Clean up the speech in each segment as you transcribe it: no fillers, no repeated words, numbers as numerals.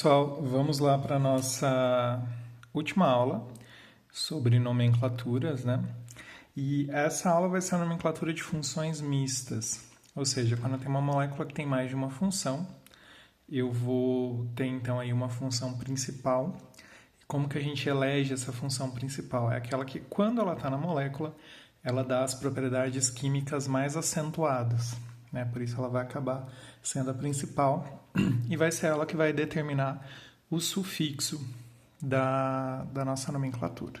pessoal, vamos lá para a nossa última aula sobre nomenclaturas, né? E essa aula vai ser a nomenclatura de funções mistas, ou seja, quando tem uma molécula que tem mais de uma função, eu vou ter então aí uma função principal. E como que a gente elege essa função principal? É aquela que, quando ela está na molécula, ela dá as propriedades químicas mais acentuadas, né? Por isso ela vai acabar sendo a principal e vai ser ela que vai determinar o sufixo da nossa nomenclatura.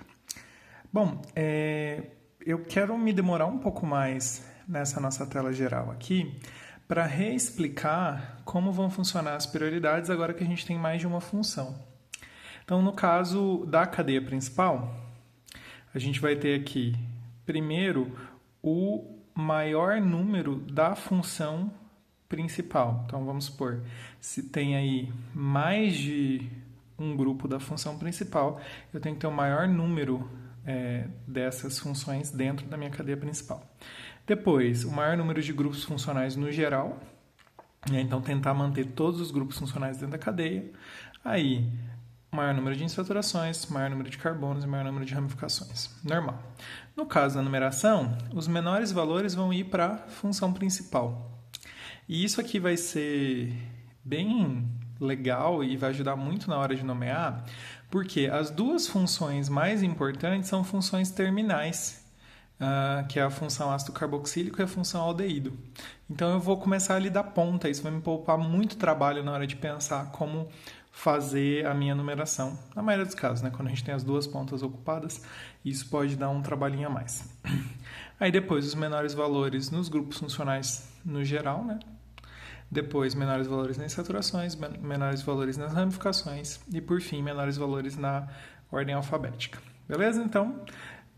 Bom, eu quero me demorar um pouco mais nessa nossa tela geral aqui para reexplicar como vão funcionar as prioridades agora que a gente tem mais de uma função. Então, no caso da cadeia principal, a gente vai ter aqui, primeiro, o maior número da função principal. Então, vamos supor, se tem aí mais de um grupo da função principal, eu tenho que ter o maior número dessas funções dentro da minha cadeia principal. Depois, o maior número de grupos funcionais no geral, então tentar manter todos os grupos funcionais dentro da cadeia. Aí, maior número de insaturações, maior número de carbonos e maior número de ramificações. Normal. No caso da numeração, os menores valores vão ir para a função principal. E isso aqui vai ser bem legal e vai ajudar muito na hora de nomear, porque as duas funções mais importantes são funções terminais, que é a função ácido carboxílico e a função aldeído. Então eu vou começar ali da ponta, isso vai me poupar muito trabalho na hora de pensar como fazer a minha numeração. Na maioria dos casos, né? Quando a gente tem as duas pontas ocupadas, isso pode dar um trabalhinho a mais. Aí depois os menores valores nos grupos funcionais no geral, né? Depois menores valores nas saturações, menores valores nas ramificações e por fim menores valores na ordem alfabética. Beleza? Então,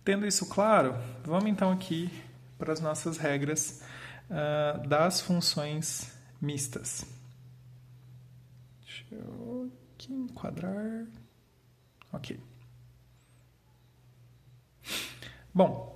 tendo isso claro, vamos então aqui para as nossas regras das funções mistas. Deixa eu aqui enquadrar. Ok. Bom,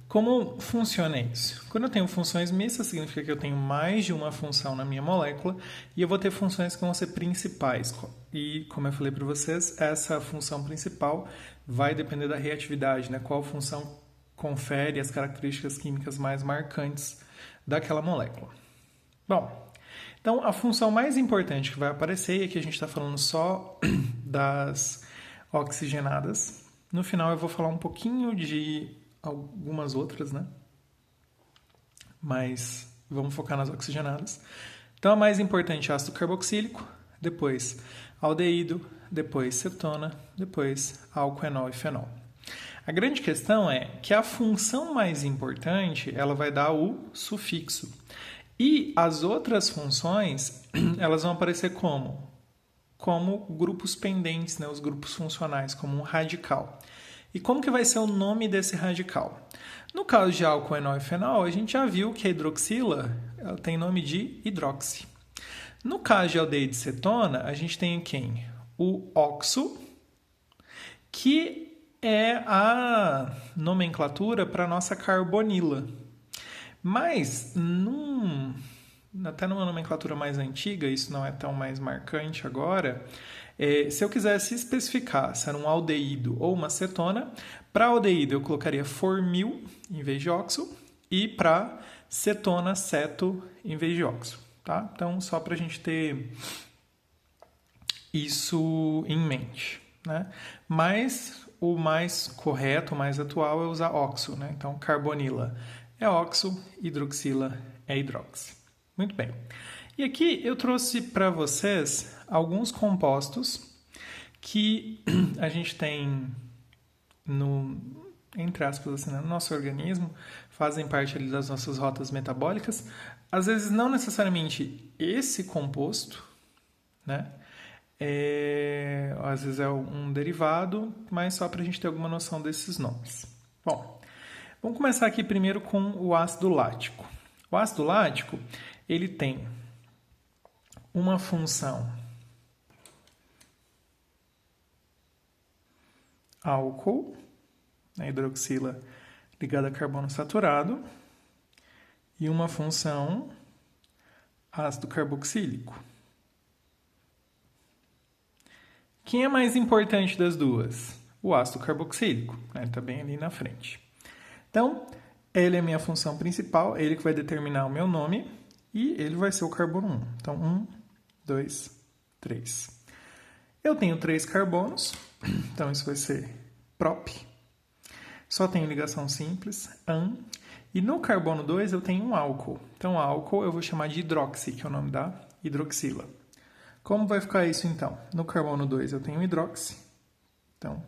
como funciona isso? Quando eu tenho funções mistas, significa que eu tenho mais de uma função na minha molécula e eu vou ter funções que vão ser principais. E, como eu falei para vocês, essa função principal vai depender da reatividade, né? Qual função confere as características químicas mais marcantes daquela molécula. Bom, então a função mais importante que vai aparecer, e aqui a gente está falando só das oxigenadas. No final eu vou falar um pouquinho de algumas outras, né? Mas vamos focar nas oxigenadas. Então, a mais importante é ácido carboxílico, depois aldeído, depois cetona, depois álcool, enol e fenol. A grande questão é que a função mais importante, ela vai dar o sufixo. E as outras funções, elas vão aparecer como grupos pendentes, né? Os grupos funcionais, como um radical. E como que vai ser o nome desse radical? No caso de álcool, enol e fenol, a gente já viu que a hidroxila ela tem nome de hidroxi. No caso de aldeído e cetona, a gente tem quem? O oxo, que é a nomenclatura para a nossa carbonila. Mas, até numa nomenclatura mais antiga, isso não é tão mais marcante agora, se eu quisesse especificar se era um aldeído ou uma cetona, para aldeído eu colocaria formil em vez de óxido e para cetona, ceto em vez de óxido. Tá? Então, só para a gente ter isso em mente. Né? Mas o mais correto, o mais atual é usar óxido. Né? Então, carbonila é óxido, hidroxila é hidróxido. Muito bem. E aqui eu trouxe para vocês alguns compostos que a gente tem entre aspas, assim, no nosso organismo, fazem parte ali das nossas rotas metabólicas. Às vezes não necessariamente esse composto, né? Às vezes é um derivado, mas só para a gente ter alguma noção desses nomes. Bom, vamos começar aqui primeiro com o ácido lático. O ácido lático, ele tem uma função álcool, a hidroxila ligada a carbono saturado, e uma função ácido carboxílico. Quem é mais importante das duas? O ácido carboxílico, né? Ele está bem ali na frente. Então, ele é a minha função principal, ele que vai determinar o meu nome e ele vai ser o carbono 1. Então, 1, 2, 3. Eu tenho 3 carbonos, então isso vai ser prop. Só tenho ligação simples, an. E no carbono 2 eu tenho um álcool. Então, álcool eu vou chamar de hidroxi, que é o nome da hidroxila. Como vai ficar isso, então? No carbono 2 eu tenho hidroxi. Então,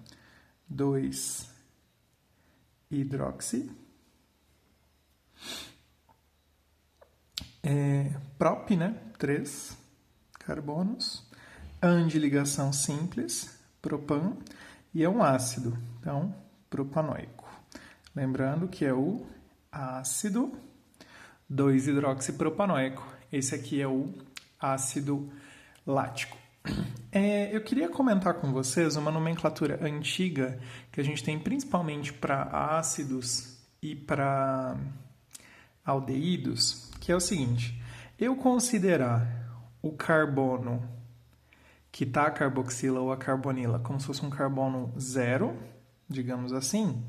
2 hidroxi. Prop, né? 3 carbonos. An de ligação simples, propan. E é um ácido, então, propanoico. Lembrando que é o ácido 2-hidroxipropanoico. Esse aqui é o ácido lático. Eu queria comentar com vocês uma nomenclatura antiga que a gente tem principalmente para ácidos e para aldeídos, que é o seguinte: eu considerar o carbono que está a carboxila ou a carbonila como se fosse um carbono zero, digamos assim,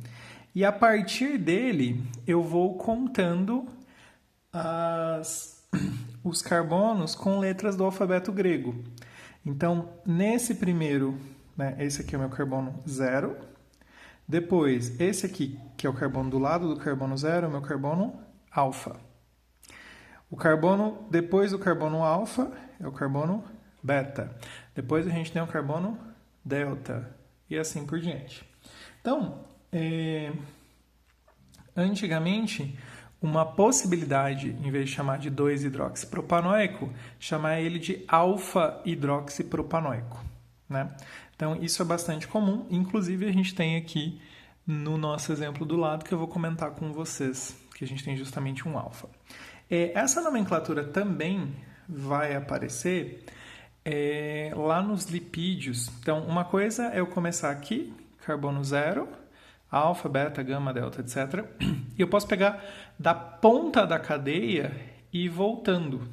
e a partir dele eu vou contando os carbonos com letras do alfabeto grego. Então, nesse primeiro, né, esse aqui é o meu carbono zero. Depois, esse aqui, que é o carbono do lado do carbono zero, é o meu carbono alfa. O carbono, depois do carbono alfa, é o carbono beta. Depois a gente tem o carbono delta. E assim por diante. Então, antigamente, uma possibilidade, em vez de chamar de 2-hidroxipropanoico, chamar ele de alfa-hidroxipropanoico, né? Então, isso é bastante comum. Inclusive, a gente tem aqui no nosso exemplo do lado, que eu vou comentar com vocês, que a gente tem justamente um alfa. Essa nomenclatura também vai aparecer lá nos lipídios. Então, uma coisa é eu começar aqui, carbono zero, alfa, beta, gama, delta, etc. E eu posso pegar da ponta da cadeia e ir voltando.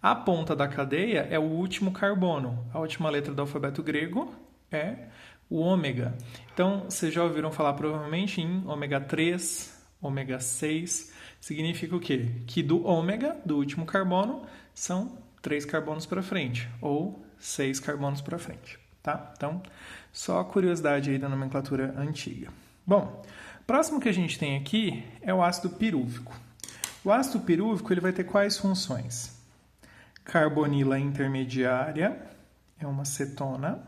A ponta da cadeia é o último carbono. A última letra do alfabeto grego é o ômega. Então, vocês já ouviram falar provavelmente em ômega 3, ômega 6. Significa o quê? Que do ômega, do último carbono, são 3 carbonos para frente, ou 6 carbonos para frente. Tá? Então, só curiosidade aí da nomenclatura antiga. Bom, o próximo que a gente tem aqui é o ácido pirúvico. O ácido pirúvico ele vai ter quais funções? Carbonila intermediária, é uma cetona,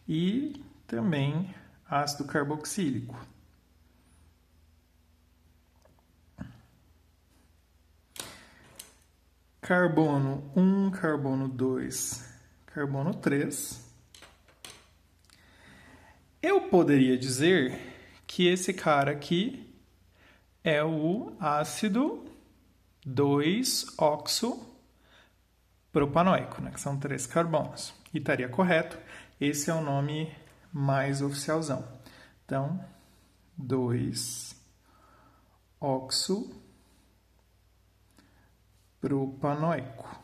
e também ácido carboxílico. Carbono 1, carbono 2, carbono 3. Eu poderia dizer que esse cara aqui é o ácido 2-oxopropanoico, né? Que são 3 carbonos. E estaria correto. Esse é o nome mais oficialzão. Então, 2-oxopropanoico.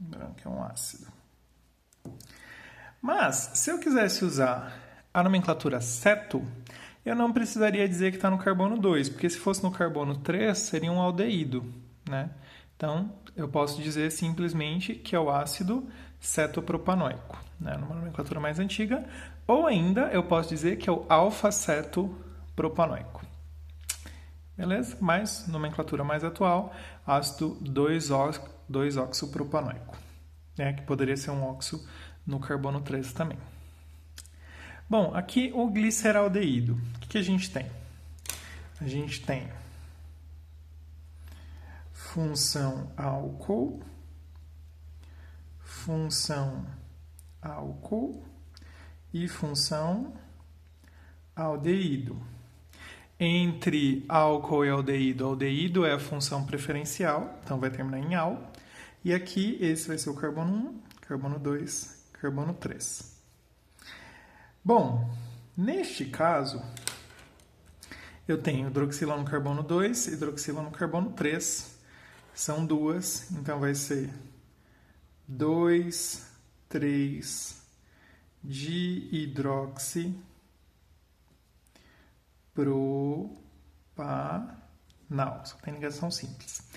Lembrando que é um ácido. Mas, se eu quisesse usar a nomenclatura ceto, eu não precisaria dizer que está no carbono 2, porque se fosse no carbono 3, seria um aldeído, né? Então, eu posso dizer simplesmente que é o ácido cetopropanoico, né? Numa nomenclatura mais antiga. Ou ainda, eu posso dizer que é o alfa-cetopropanoico. Beleza? Mas, nomenclatura mais atual, ácido 2-oxopropanoico, né? Que poderia ser um óxido no carbono 3 também. Bom, aqui o gliceraldeído. O que a gente tem? A gente tem função álcool e função aldeído. Entre álcool e aldeído, aldeído é a função preferencial, então vai terminar em al. E aqui esse vai ser o carbono 1, carbono 2, carbono 3. Bom, neste caso, eu tenho hidroxila no carbono 2, hidroxila no carbono 3. São duas, então vai ser 2 3-dihidroxipropanal. Só tem ligação simples.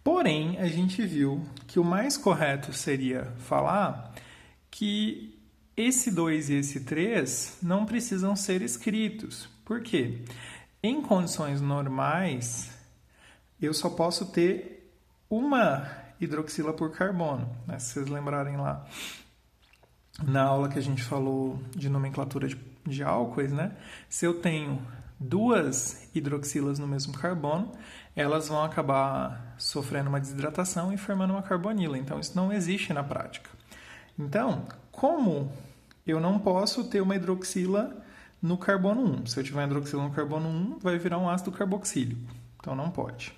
Porém, a gente viu que o mais correto seria falar que esse 2 e esse 3 não precisam ser escritos. Por quê? Em condições normais, eu só posso ter uma hidroxila por carbono. Né? Se vocês lembrarem lá na aula que a gente falou de nomenclatura de álcoois, né? Se eu tenho duas hidroxilas no mesmo carbono, elas vão acabar sofrendo uma desidratação e formando uma carbonila. Então, isso não existe na prática. Então, como eu não posso ter uma hidroxila no carbono 1? Se eu tiver uma hidroxila no carbono 1, vai virar um ácido carboxílico. Então, não pode.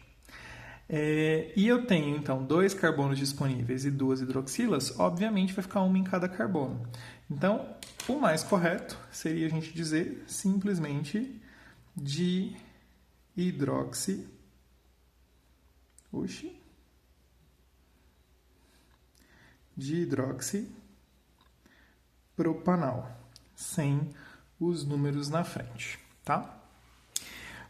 E eu tenho, então, 2 carbonos disponíveis e 2 hidroxilas, obviamente vai ficar uma em cada carbono. Então, o mais correto seria a gente dizer simplesmente dihidroxipropanal, sem os números na frente, tá?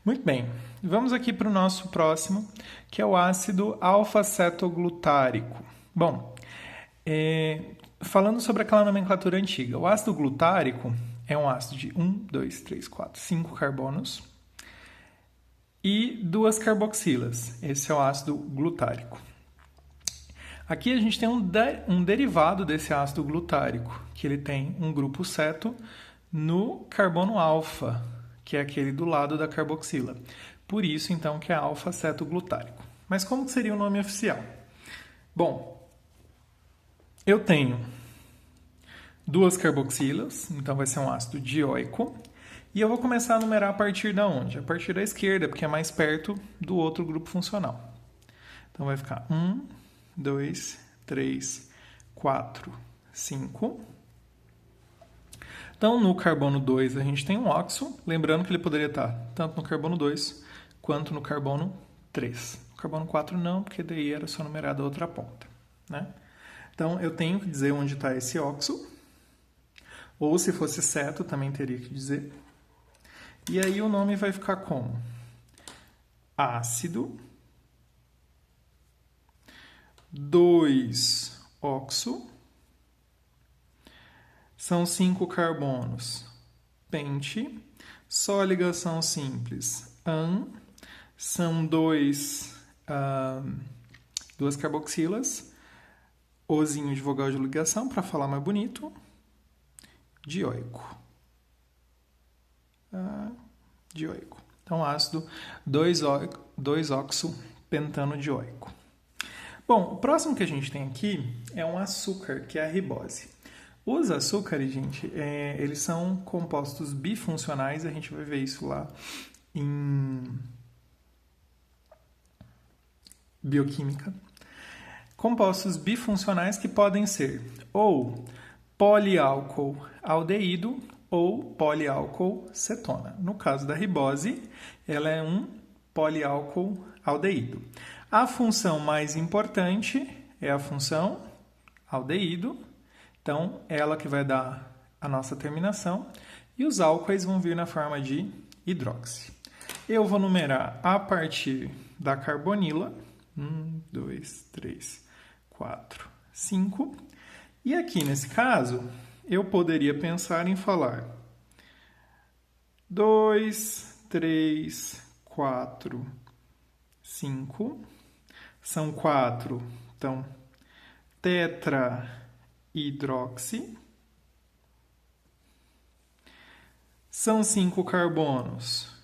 Muito bem, vamos aqui para o nosso próximo, que é o ácido alfa-cetoglutárico. Bom, falando sobre aquela nomenclatura antiga, o ácido glutárico é um ácido de 1, 2, 3, 4, 5 carbonos e 2 carboxilas. Esse é o ácido glutárico. Aqui a gente tem um derivado desse ácido glutárico, que ele tem um grupo ceto no carbono alfa, que é aquele do lado da carboxila. Por isso, então, que é alfa-cetoglutárico. Mas como que seria o nome oficial? Bom, eu tenho 2 carboxilas, então vai ser um ácido dioico. E eu vou começar a numerar a partir da onde? A partir da esquerda, porque é mais perto do outro grupo funcional. Então vai ficar 1, 2, 3, 4, 5. Então, no carbono 2, a gente tem um óxido, lembrando que ele poderia estar tanto no carbono 2 quanto no carbono 3. No carbono 4 não, porque daí era só numerada a outra ponta. Né? Então, eu tenho que dizer onde está esse óxido, ou se fosse ceto, também teria que dizer. E aí o nome vai ficar como? Ácido 2-oxo. São 5 carbonos, pente, só ligação simples, an, são 2 carboxilas, ozinho de vogal de ligação, para falar mais bonito, dioico. Dioico. Então, ácido 2-oxo pentano dioico. Bom, o próximo que a gente tem aqui é um açúcar, que é a ribose. Os açúcares, gente, eles são compostos bifuncionais, a gente vai ver isso lá em bioquímica. Compostos bifuncionais que podem ser ou poliálcool aldeído ou poliálcool cetona. No caso da ribose, ela é um poliálcool aldeído. A função mais importante é a função aldeído. Então, ela que vai dar a nossa terminação. E os álcoois vão vir na forma de hidróxido. Eu vou numerar a partir da carbonila. 1, 2, 3, 4, 5. E aqui, nesse caso, eu poderia pensar em falar 2, 3, 4, 5. São 4. Então, tetrahidroxi. São 5 carbonos.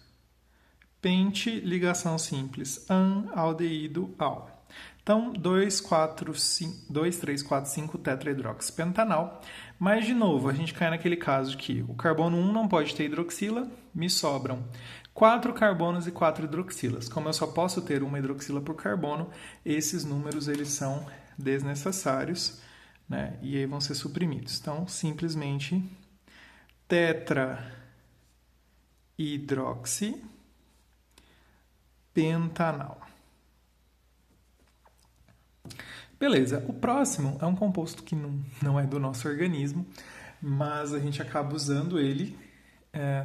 Pente, ligação simples, an, aldeído, al. Então, 2, 3, 4, 5 tetrahidroxipentanal. Mas, de novo, a gente cai naquele caso que o carbono 1 não pode ter hidroxila, me sobram 4 carbonos e 4 hidroxilas. Como eu só posso ter uma hidroxila por carbono, esses números eles são desnecessários, né? E aí vão ser suprimidos. Então, simplesmente tetrahidroxipentanal. Beleza, o próximo é um composto que não é do nosso organismo, mas a gente acaba usando ele,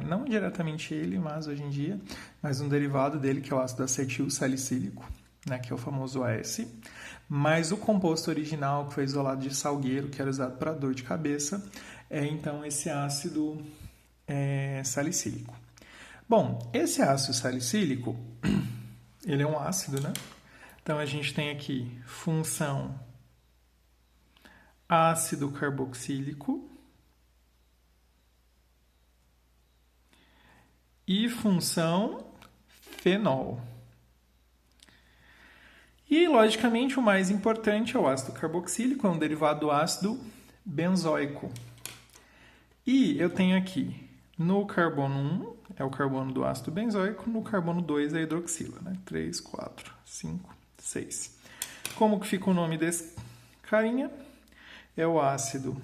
não diretamente ele, mas hoje em dia, mas um derivado dele, que é o ácido acetil salicílico, né, que é o famoso AS. Mas o composto original, que foi isolado de salgueiro, que era usado para dor de cabeça, é então esse ácido salicílico. Bom, esse ácido salicílico, ele é um ácido, né? Então a gente tem aqui função ácido carboxílico e função fenol. E, logicamente, o mais importante é o ácido carboxílico, é um derivado do ácido benzoico. E eu tenho aqui, no carbono 1, é o carbono do ácido benzoico, no carbono 2 é a hidroxila, né? 3, 4, 5, 6. Como que fica o nome desse carinha? É o ácido...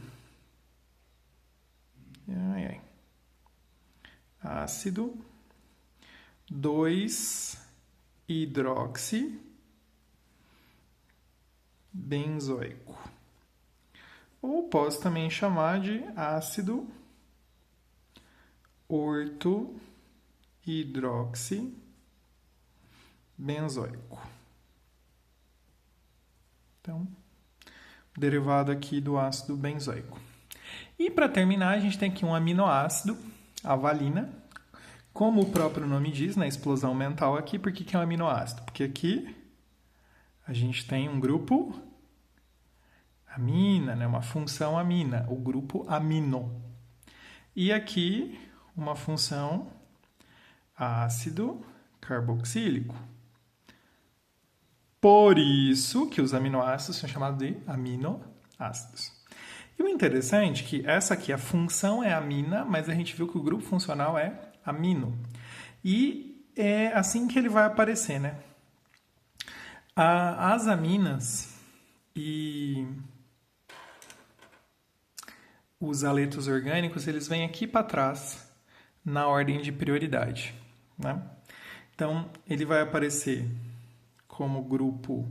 Ácido 2-hidroxi benzoico. Ou posso também chamar de ácido orto-hidroxi benzoico. Então, derivado aqui do ácido benzoico. E para terminar, a gente tem aqui um aminoácido, a valina. Como o próprio nome diz, na explosão mental aqui, por que é um aminoácido? Porque aqui a gente tem um grupo amina, né? Uma função amina, o grupo amino. E aqui uma função ácido carboxílico. Por isso que os aminoácidos são chamados de aminoácidos. E o interessante é que essa aqui, a função é amina, mas a gente viu que o grupo funcional é amino. E é assim que ele vai aparecer, né? As aminas e os aletos orgânicos, eles vêm aqui para trás na ordem de prioridade, né? Então, ele vai aparecer como grupo,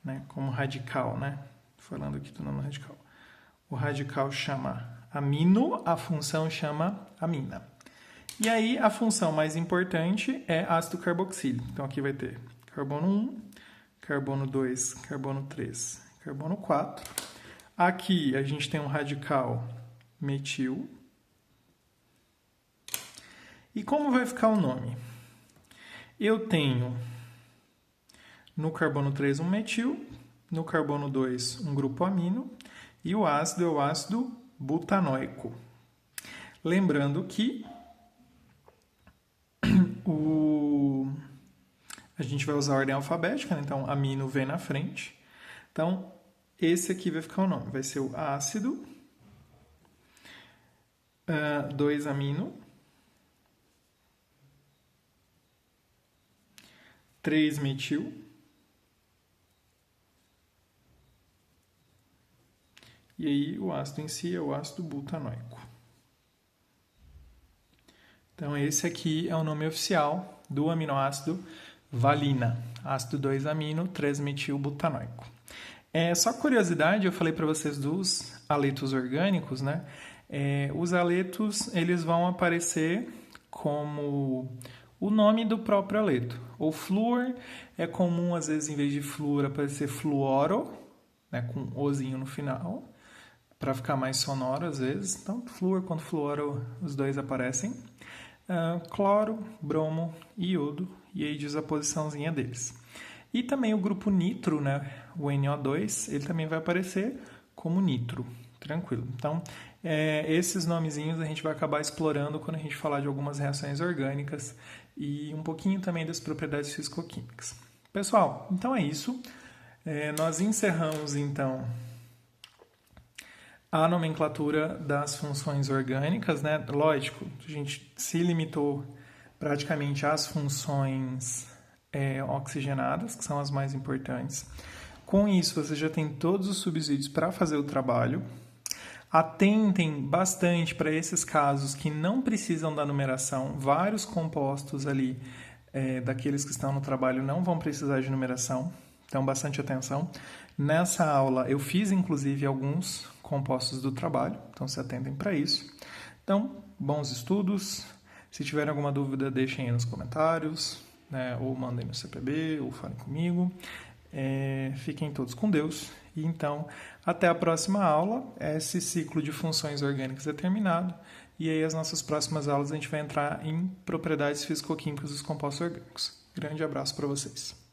né, como radical, né? Falando aqui do nome radical. O radical chama amino, a função chama amina. E aí, a função mais importante é ácido carboxílico. Então, aqui vai ter carbono 1, carbono 2, carbono 3, carbono 4. Aqui, a gente tem um radical metil. E como vai ficar o nome? Eu tenho no carbono 3 um metil, no carbono 2 um grupo amino, e o ácido é o ácido butanoico. Lembrando que a gente vai usar a ordem alfabética, né? Então amino vem na frente. Então, esse aqui vai ficar o nome. Vai ser o ácido 2-amino, 3-metil, e aí o ácido em si é o ácido butanoico. Então, esse aqui é o nome oficial do aminoácido valina, ácido 2-amino, 3-metil-butanoico. Só curiosidade, eu falei para vocês dos aletos orgânicos, né? Os aletos, eles vão aparecer como o nome do próprio aleto. O flúor é comum, às vezes, em vez de flúor, aparecer fluoro, né, com ozinho no final, para ficar mais sonoro, às vezes. Então, flúor quanto fluoro, os dois aparecem. Cloro, bromo e iodo, e aí diz a posiçãozinha deles. E também o grupo nitro, né, o NO2, ele também vai aparecer como nitro, tranquilo. Então, esses nomezinhos a gente vai acabar explorando quando a gente falar de algumas reações orgânicas e um pouquinho também das propriedades físico-químicas. Pessoal, então é isso. Nós encerramos, então, a nomenclatura das funções orgânicas, né? Lógico, a gente se limitou praticamente às funções oxigenadas, que são as mais importantes. Com isso, você já tem todos os subsídios para fazer o trabalho. Atentem bastante para esses casos que não precisam da numeração. Vários compostos ali, daqueles que estão no trabalho, não vão precisar de numeração. Então, bastante atenção. Nessa aula eu fiz inclusive alguns compostos do trabalho, então se atentem para isso. Então, bons estudos. Se tiverem alguma dúvida, deixem aí nos comentários, né? Ou mandem no CPB, ou falem comigo. Fiquem todos com Deus. E então, até a próxima aula. Esse ciclo de funções orgânicas é terminado. E aí, as nossas próximas aulas, a gente vai entrar em propriedades físico-químicas dos compostos orgânicos. Grande abraço para vocês.